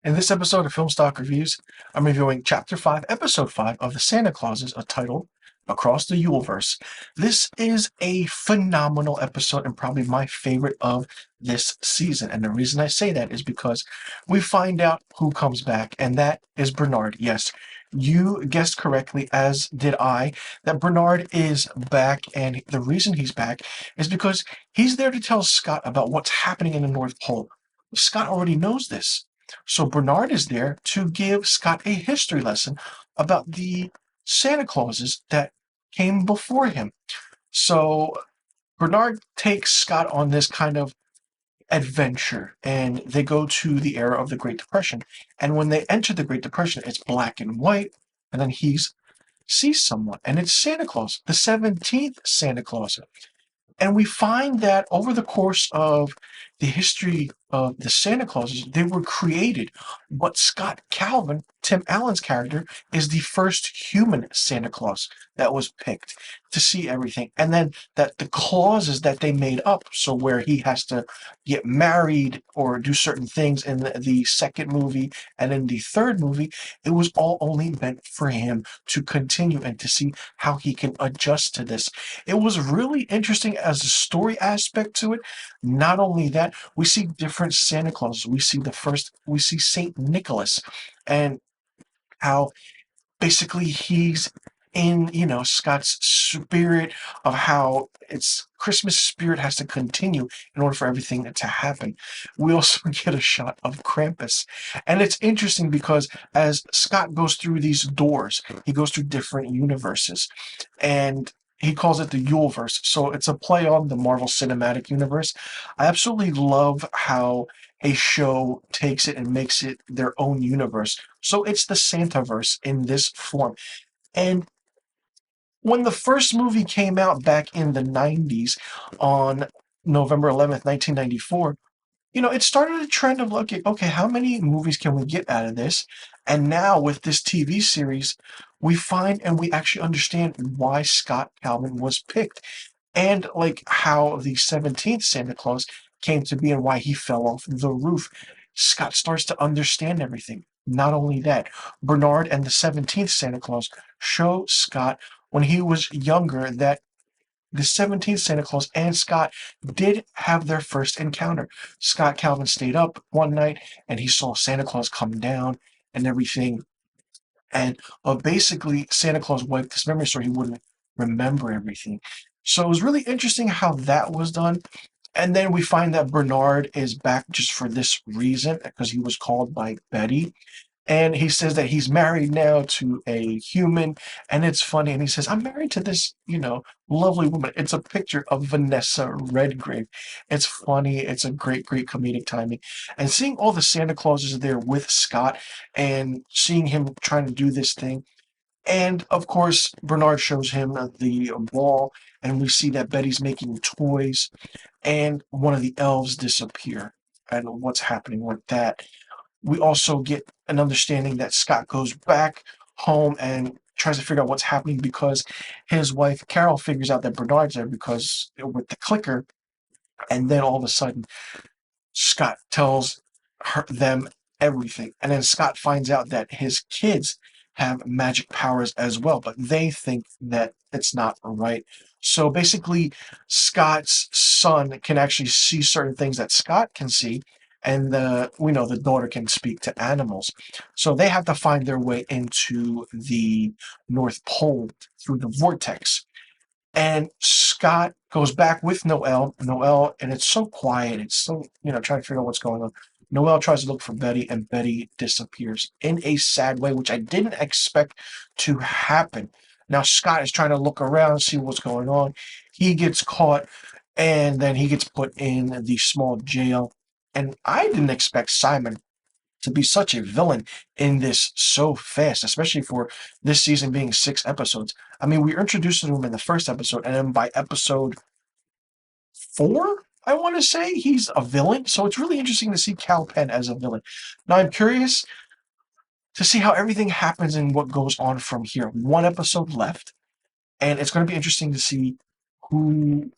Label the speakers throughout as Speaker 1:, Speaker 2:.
Speaker 1: In this episode of Film Stock Reviews, I'm reviewing Chapter 5, Episode 5 of the Santa Clauses, titled Across the Yule-Verse. This is a phenomenal episode and probably my favorite of this season. And the reason I say that is because we find out who comes back, and that is Bernard. Yes, you guessed correctly, as did I, that Bernard is back, and the reason he's back is because he's there to tell Scott about what's happening in the North Pole. Scott already knows this. So Bernard is there to give Scott a history lesson about the Santa Clauses that came before him. So Bernard takes Scott on this kind of adventure, and they go to the era of the Great Depression. And when they enter the Great Depression, it's black and white, and then he sees someone, and it's Santa Claus, the 17th Santa Claus. And we find that over the course of the history of the Santa Clauses, they were created. But Scott Calvin, Tim Allen's character, is the first human Santa Claus that was picked to see everything. And then that the clauses that they made up, so where he has to get married or do certain things in the second movie and in the third movie, it was all only meant for him to continue and to see how he can adjust to this. It was really interesting as a story aspect to it. Not only that, we see different Santa Clauses. We see Saint Nicholas, and how basically he's in, Scott's spirit of how it's Christmas spirit has to continue in order for everything to happen. We also get a shot of Krampus. And it's interesting because as Scott goes through these doors, he goes through different universes, and he calls it the Yule-Verse. So it's a play on the Marvel Cinematic Universe. I absolutely love how a show takes it and makes it their own universe. So it's the Santaverse in this form. And when the first movie came out back in the 90s on November 11th, 1994, it started a trend of looking, okay, how many movies can we get out of this? And now with this TV series, we find and we actually understand why Scott Calvin was picked, and like how the 17th Santa Claus came to be and why he fell off the roof. Scott starts to understand everything. Not only that, Bernard and the 17th Santa Claus show Scott when he was younger that the 17th Santa Claus and Scott did have their first encounter. Scott Calvin stayed up one night and he saw Santa Claus come down and everything. And basically, Santa Claus wiped his memory so he wouldn't remember everything. So it was really interesting how that was done. And then we find that Bernard is back just for this reason, because he was called by Betty. And he says that he's married now to a human, and it's funny. And he says, I'm married to this, lovely woman. It's a picture of Vanessa Redgrave. It's funny. It's a great, great comedic timing. And seeing all the Santa Clauses there with Scott and seeing him trying to do this thing. And of course, Bernard shows him the ball, and we see that Betty's making toys, and one of the elves disappear. And what's happening with that? We also get an understanding that Scott goes back home and tries to figure out what's happening because his wife Carol figures out that Bernard's there because with the clicker, and then all of a sudden Scott tells them everything, and then Scott finds out that his kids have magic powers as well, but they think that it's not right. So basically, Scott's son can actually see certain things that Scott can see, and we know the daughter can speak to animals. So they have to find their way into the North Pole through the vortex. And Scott goes back with Noel, and it's so quiet. It's so, trying to figure out what's going on. Noel tries to look for Betty, and Betty disappears in a sad way, which I didn't expect to happen. Now Scott is trying to look around, see what's going on. He gets caught, and then he gets put in the small jail. And I didn't expect Simon to be such a villain in this so fast, especially for this season being 6 episodes. I mean, we were introduced to him in the first episode, and then by episode 4, I want to say, he's a villain. So it's really interesting to see Cal Penn as a villain. Now, I'm curious to see how everything happens and what goes on from here. 1 episode left, and it's going to be interesting to see who,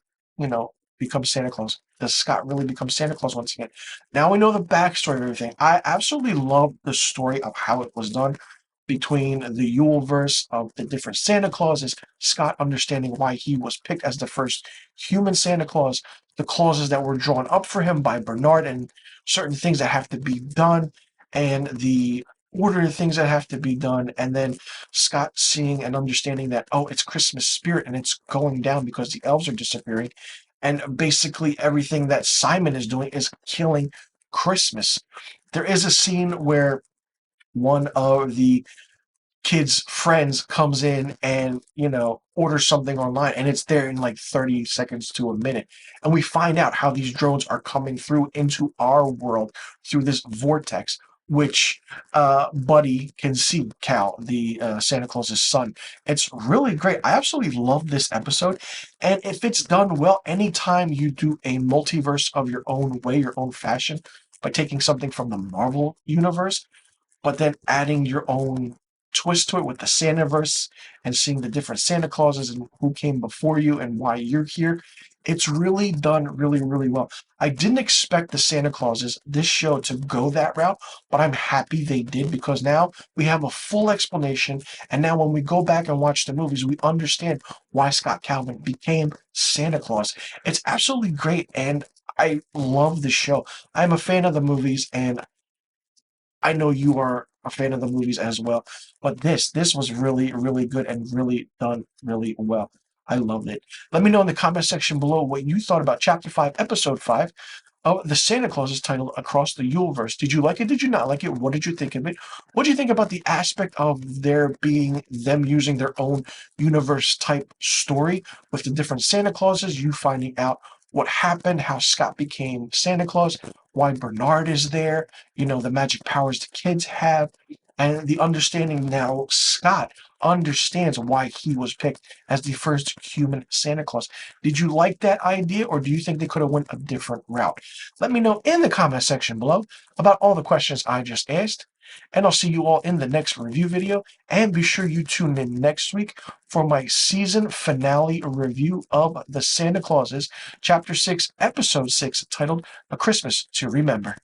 Speaker 1: become Santa Claus? Does Scott really become Santa Claus once again? Now we know the backstory of everything. I absolutely love the story of how it was done between the Yule-Verse of the different Santa Clauses, Scott understanding why he was picked as the first human Santa Claus, the clauses that were drawn up for him by Bernard, and certain things that have to be done, and the order of things that have to be done, and then Scott seeing and understanding that, oh, it's Christmas spirit and it's going down because the elves are disappearing, and basically everything that Simon is doing is killing Christmas. There is a scene where one of the kid's friends comes in and orders something online, and it's there in like 30 seconds to a minute, and we find out how these drones are coming through into our world through this vortex, which Buddy can see, Cal, the Santa Claus's son. It's really great. I absolutely love this episode, and if it's done well, anytime you do a multiverse of your own way, your own fashion, by taking something from the Marvel universe but then adding your own twist to it with the Santaverse and seeing the different Santa Clauses and who came before you and why you're here. It's really done really, really well. I didn't expect the Santa Clauses, this show, to go that route, but I'm happy they did because now we have a full explanation. And now when we go back and watch the movies, we understand why Scott Calvin became Santa Claus. It's absolutely great. And I love the show. I'm a fan of the movies, and I know you are a fan of the movies as well, but this was really, really good and really done really well. I loved it. Let me know in the comment section below what you thought about Chapter 5, Episode 5 of the Santa Claus is titled Across the Yule-Verse. Did you like it? Did you not like it? What did you think of it? What do you think about the aspect of there being them using their own universe type story with the different Santa Clauses, you finding out what happened, how Scott became Santa Claus, why Bernard is there, the magic powers the kids have, and the understanding now Scott understands why he was picked as the first human Santa Claus. Did you like that idea, or do you think they could have went a different route? Let me know in the comment section below about all the questions I just asked, and I'll see you all in the next review video, and be sure you tune in next week for my season finale review of the Santa Clauses, Chapter 6, Episode 6, titled A Christmas to Remember.